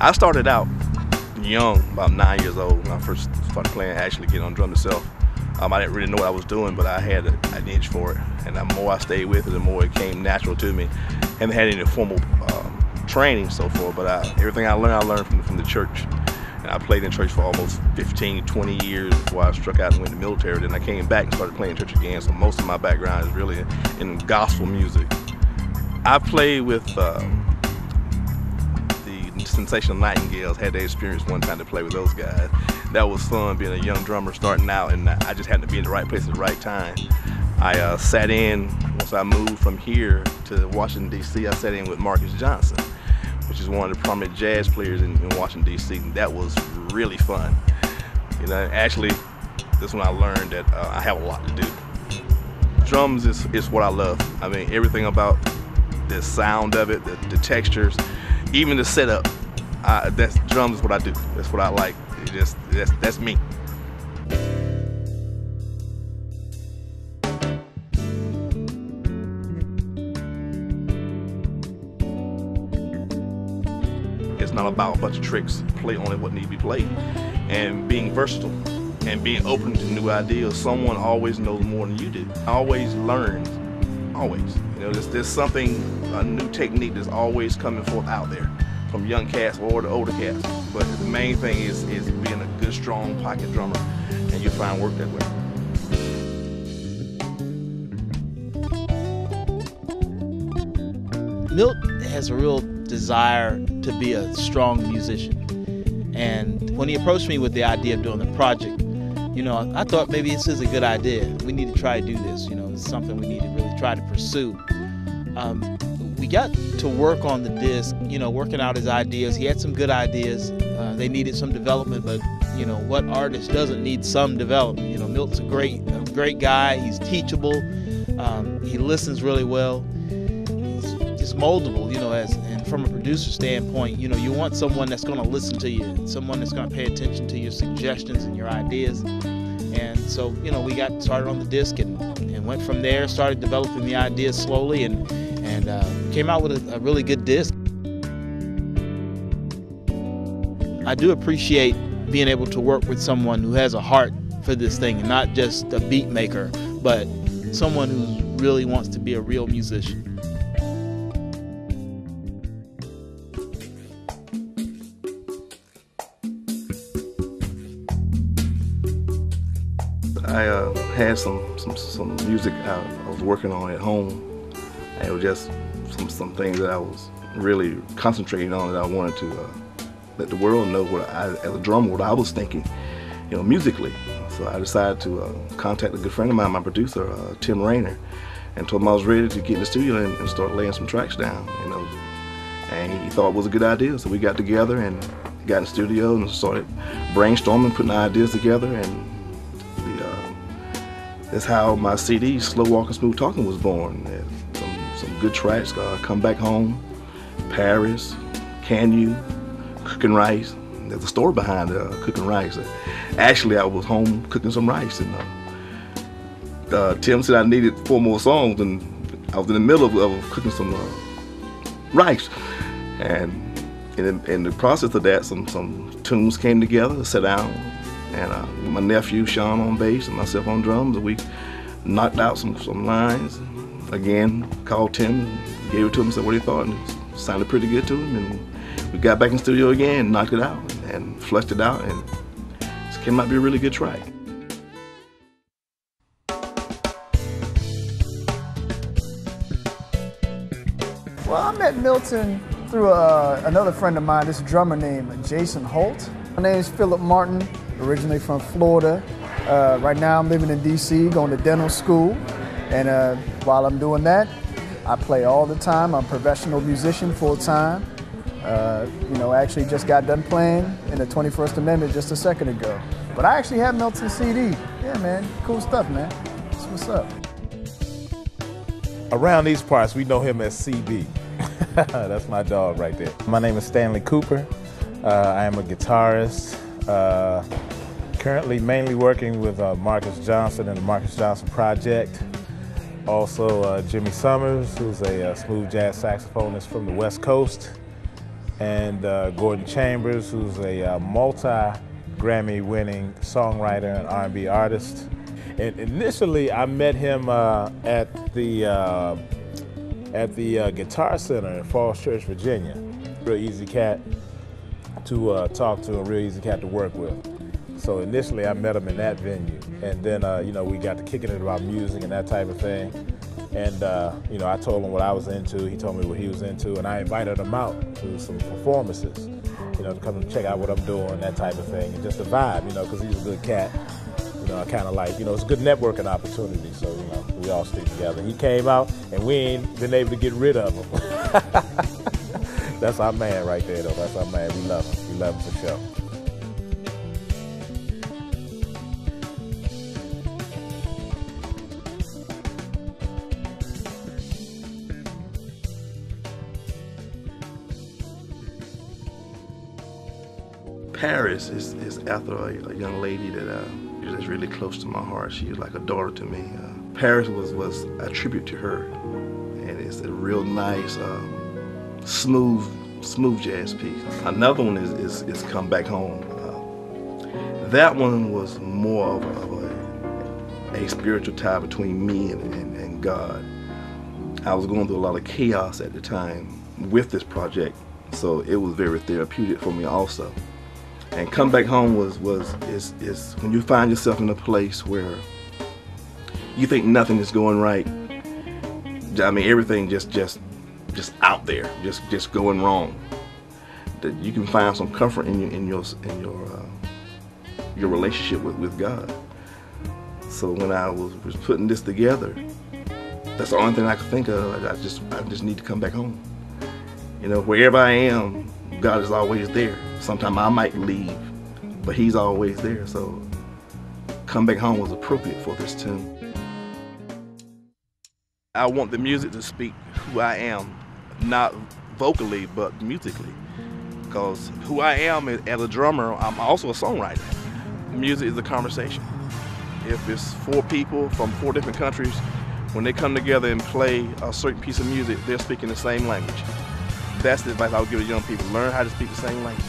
I started out young, about 9 years old, when I first started playing, actually getting on drums myself. I didn't really know what I was doing, but I had an itch for it. And the more I stayed with it, the more it came natural to me. Haven't had any formal training so far, but everything I learned from the church. And I played in church for almost 15, 20 years before I struck out and went to the military. Then I came back and started playing church again, so most of my background is really in gospel music. I played with the Sensational Nightingales, had the experience one time to play with those guys. That was fun, being a young drummer starting out, and I just happened to be in the right place at the right time. I sat in, once I moved from here to Washington, D.C., I sat in with Marcus Johnson, which is one of the prominent jazz players in Washington, D.C., and that was really fun. You know, actually, this is when I learned that I have a lot to do. Drums is what I love. I mean, everything about the sound of it, the textures, even the setup. Drums is what I do. That's what I like. That's me. It's not about a bunch of tricks. Play only what needs to be played, and being versatile, and being open to new ideas. Someone always knows more than you do. Always learns. Always. You know, there's something, a new technique that's always coming forth out there, from young cats or the older cats. But the main thing is being a good, strong pocket drummer, and you'll find work that way. Milt has a real desire to be a strong musician. And when he approached me with the idea of doing the project, you know, I thought maybe this is a good idea. We need to try to do this. You know, it's something we need to really try to pursue. We got to work on the disc, you know, working out his ideas. He had some good ideas. They needed some development, but you know, what artist doesn't need some development? You know, Milt's a great guy. He's teachable. He listens really well. He's just moldable, you know, and from a producer standpoint, you know, you want someone that's going to listen to you, someone that's going to pay attention to your suggestions and your ideas. And so, you know, we got started on the disc and went from there, started developing the ideas slowly, and came out with a really good disc. I do appreciate being able to work with someone who has a heart for this thing, and not just a beat maker, but someone who really wants to be a real musician. I had some music I was working on at home, and it was just some things that I was really concentrating on, that I wanted to let the world know as a drummer, what I was thinking, you know, musically. So I decided to contact a good friend of mine, my producer, Tim Rayner, and told him I was ready to get in the studio and start laying some tracks down, you know. And he thought it was a good idea, so we got together and got in the studio and started brainstorming, putting ideas together, and that's how my CD, Slow Walkin Smooth Talkin, was born. Some good tracks, Come Back Home, Paris, Can You, Cooking Rice. There's a story behind cooking rice. Actually, I was home cooking some rice, and Tim said I needed 4 more songs, and I was in the middle of cooking some rice. And in the process of that, some tunes came together, sat down, and my nephew Sean on bass and myself on drums, and we knocked out some lines. Again, called Tim, gave it to him, said what he thought, and it sounded pretty good to him. And we got back in the studio again, knocked it out, and fleshed it out, and it came out to be a really good track. Well, I met Milton through another friend of mine, this drummer named Jason Holt. My name is Philip Martin, originally from Florida. Right now I'm living in DC, going to dental school. And while I'm doing that, I play all the time. I'm a professional musician full-time. You know, I actually just got done playing in the 21st Amendment just a second ago. But I actually have Milton's CD. Yeah, man, cool stuff, man. That's what's up. Around these parts, we know him as CB. That's my dog right there. My name is Stanley Cooper. I am a guitarist. Currently mainly working with Marcus Johnson and the Marcus Johnson Project. Also Jimmy Summers, who's a smooth jazz saxophonist from the West Coast. and Gordon Chambers, who's a multi-Grammy-winning songwriter and R&B artist. And initially, I met him at the Guitar Center in Falls Church, Virginia. Real easy cat to talk to, a real easy cat to work with. So initially, I met him in that venue, and then you know, we got to kicking it about music and that type of thing. And you know, I told him what I was into. He told me what he was into, and I invited him out to some performances, you know, to come and check out what I'm doing, that type of thing, and just the vibe, you know, because he's a good cat. You know, I kind of like, you know, it's a good networking opportunity. So you know, we all stick together. He came out, and we ain't been able to get rid of him. That's our man right there, though. That's our man. We love him. We love him for sure. Paris is after a young lady that's really close to my heart. She was like a daughter to me. Paris was a tribute to her, and it's a real nice, smooth jazz piece. Another one is Come Back Home. That one was more of a spiritual tie between me and God. I was going through a lot of chaos at the time with this project, so it was very therapeutic for me also. And Come Back Home is when you find yourself in a place where you think nothing is going right. I mean, everything just out there, just going wrong. That you can find some comfort in your relationship with God. So when I was putting this together, that's the only thing I could think of. I just need to come back home. You know, wherever I am, God is always there. Sometimes I might leave, but He's always there. So Come Back Home was appropriate for this tune. I want the music to speak who I am, not vocally, but musically. Because who I am as a drummer, I'm also a songwriter. Music is a conversation. If it's 4 people from 4 different countries, when they come together and play a certain piece of music, they're speaking the same language. That's the advice I would give to young people. Learn how to speak the same language.